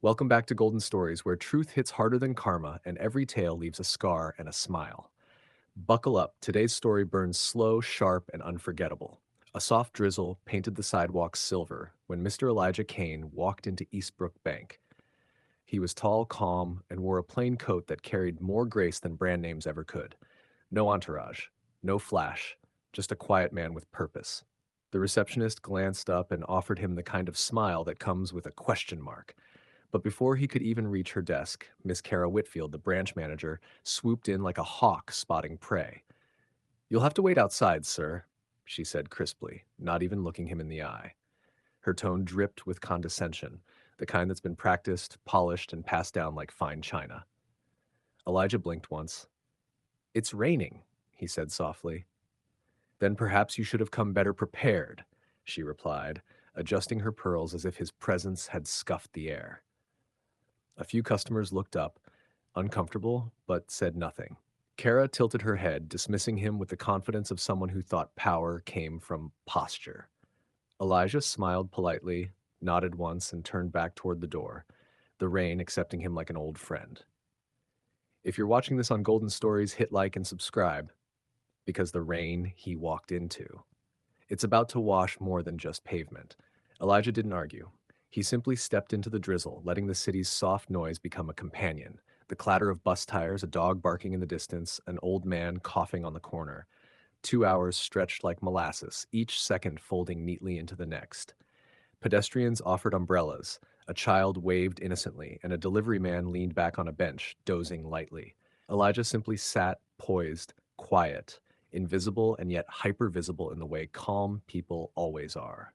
Welcome back to Golden Stories, where truth hits harder than karma and every tale leaves a scar and a smile. Buckle up, today's story burns slow, sharp, and unforgettable. A soft drizzle painted the sidewalks silver when Mr. Elijah Kane walked into Eastbrook Bank. He was tall, calm, and wore a plain coat that carried more grace than brand names ever could. No entourage, no flash, just a quiet man with purpose. The receptionist glanced up and offered him the kind of smile that comes with a question mark. But before he could even reach her desk, Miss Kara Whitfield, the branch manager, swooped in like a hawk spotting prey. "You'll have to wait outside, sir," she said crisply, not even looking him in the eye. Her tone dripped with condescension, the kind that's been practiced, polished, and passed down like fine china. Elijah blinked once. "It's raining," he said softly. "Then perhaps you should have come better prepared," she replied, adjusting her pearls as if his presence had scuffed the air. A few customers looked up, uncomfortable, but said nothing. Kara tilted her head, dismissing him with the confidence of someone who thought power came from posture. Elijah smiled politely, nodded once, and turned back toward the door, the rain accepting him like an old friend. If you're watching this on Golden Stories, hit like and subscribe, because the rain he walked into. It's about to wash more than just pavement. Elijah didn't argue. He simply stepped into the drizzle, letting the city's soft noise become a companion. The clatter of bus tires, a dog barking in the distance, an old man coughing on the corner. 2 hours stretched like molasses, each second folding neatly into the next. Pedestrians offered umbrellas, a child waved innocently, and a delivery man leaned back on a bench, dozing lightly. Elijah simply sat, poised, quiet, invisible and yet hypervisible in the way calm people always are.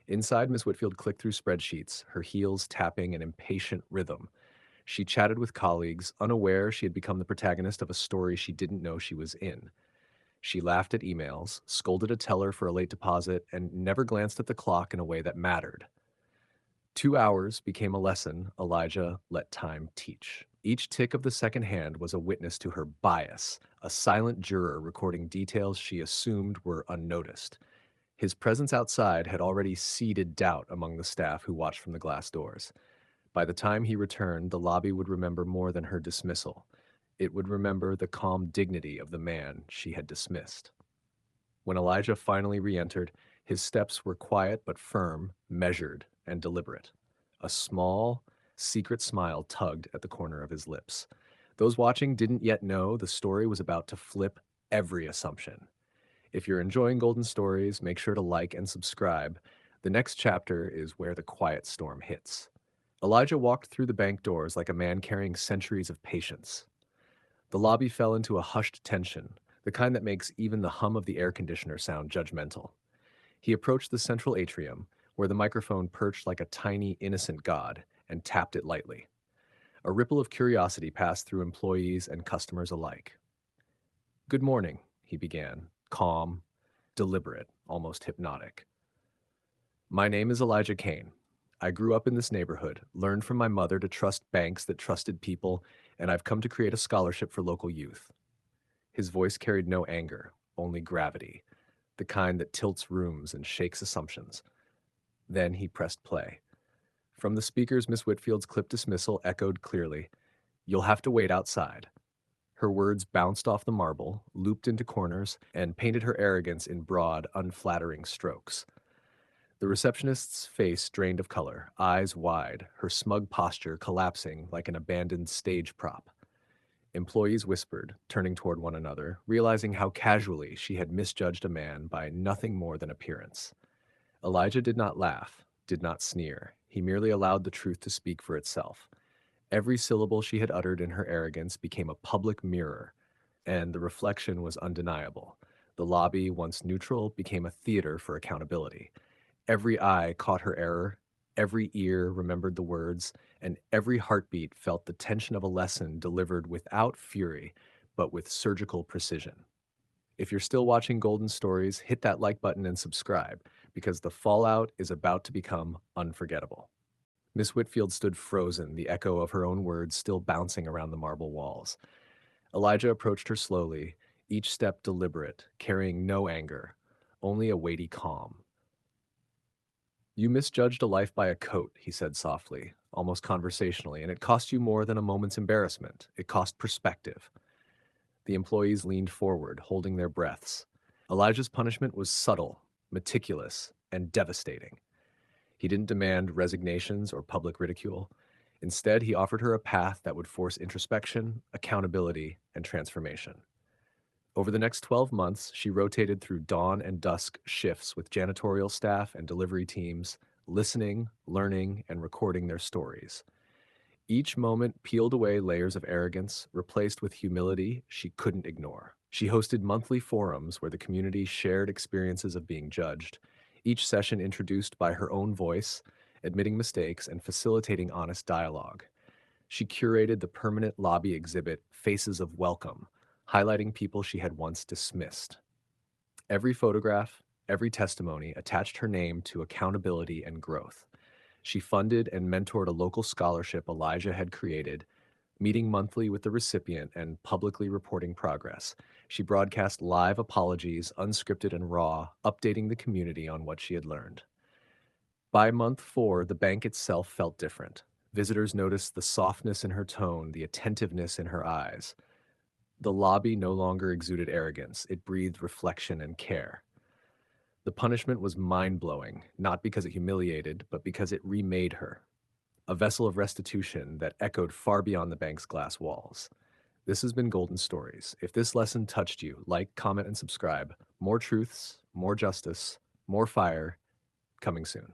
Inside, Miss Whitfield clicked through spreadsheets, her heels tapping an impatient rhythm. She chatted with colleagues, unaware she had become the protagonist of a story she didn't know she was in. She laughed at emails, scolded a teller for a late deposit, and never glanced at the clock in a way that mattered. 2 hours became a lesson Elijah let time teach. Each tick of the second hand was a witness to her bias, a silent juror recording details she assumed were unnoticed. His presence outside had already seeded doubt among the staff who watched from the glass doors. By the time he returned, the lobby would remember more than her dismissal. It would remember the calm dignity of the man she had dismissed. When Elijah finally re-entered, his steps were quiet but firm, measured, and deliberate. A small, secret smile tugged at the corner of his lips. Those watching didn't yet know the story was about to flip every assumption. If you're enjoying Golden Stories, make sure to like and subscribe. The next chapter is where the quiet storm hits. Elijah walked through the bank doors like a man carrying centuries of patience. The lobby fell into a hushed tension, the kind that makes even the hum of the air conditioner sound judgmental. He approached the central atrium, where the microphone perched like a tiny, innocent god, and tapped it lightly. A ripple of curiosity passed through employees and customers alike. "Good morning," he began, calm, deliberate, almost hypnotic. "My name is Elijah Kane. I grew up in this neighborhood, learned from my mother to trust banks that trusted people, and I've come to create a scholarship for local youth." His voice carried no anger, only gravity, the kind that tilts rooms and shakes assumptions. Then he pressed play. From the speakers, Miss Whitfield's clipped dismissal echoed clearly, "You'll have to wait outside." Her words bounced off the marble, looped into corners, and painted her arrogance in broad, unflattering strokes. The receptionist's face drained of color, eyes wide, her smug posture collapsing like an abandoned stage prop. Employees whispered, turning toward one another, realizing how casually she had misjudged a man by nothing more than appearance. Elijah did not laugh, did not sneer. He merely allowed the truth to speak for itself. Every syllable she had uttered in her arrogance became a public mirror, and the reflection was undeniable. The lobby, once neutral, became a theater for accountability. Every eye caught her error, every ear remembered the words, and every heartbeat felt the tension of a lesson delivered without fury, but with surgical precision. If you're still watching Golden Stories, hit that like button and subscribe, because the fallout is about to become unforgettable. Miss Whitfield stood frozen, the echo of her own words still bouncing around the marble walls. Elijah approached her slowly, each step deliberate, carrying no anger, only a weighty calm. You misjudged a life by a coat, he said softly, almost conversationally, and it cost you more than a moment's embarrassment. It cost perspective. The employees leaned forward, holding their breaths. Elijah's punishment was subtle, meticulous, and devastating. He didn't demand resignations or public ridicule. Instead, he offered her a path that would force introspection, accountability, and transformation. Over the next 12 months, she rotated through dawn and dusk shifts with janitorial staff and delivery teams, listening, learning, and recording their stories. Each moment peeled away layers of arrogance, replaced with humility she couldn't ignore. She hosted monthly forums where the community shared experiences of being judged, each session introduced by her own voice, admitting mistakes and facilitating honest dialogue. She curated the permanent lobby exhibit, Faces of Welcome, highlighting people she had once dismissed. Every photograph, every testimony attached her name to accountability and growth. She funded and mentored a local scholarship Elijah had created, meeting monthly with the recipient and publicly reporting progress. She broadcast live apologies, unscripted and raw, updating the community on what she had learned. By month 4, the bank itself felt different. Visitors noticed the softness in her tone, the attentiveness in her eyes. The lobby no longer exuded arrogance, it breathed reflection and care. The punishment was mind blowing, not because it humiliated, but because it remade her, a vessel of restitution that echoed far beyond the bank's glass walls. This has been Golden Stories. If this lesson touched you, like, comment, and subscribe. More truths, more justice, more fire, coming soon.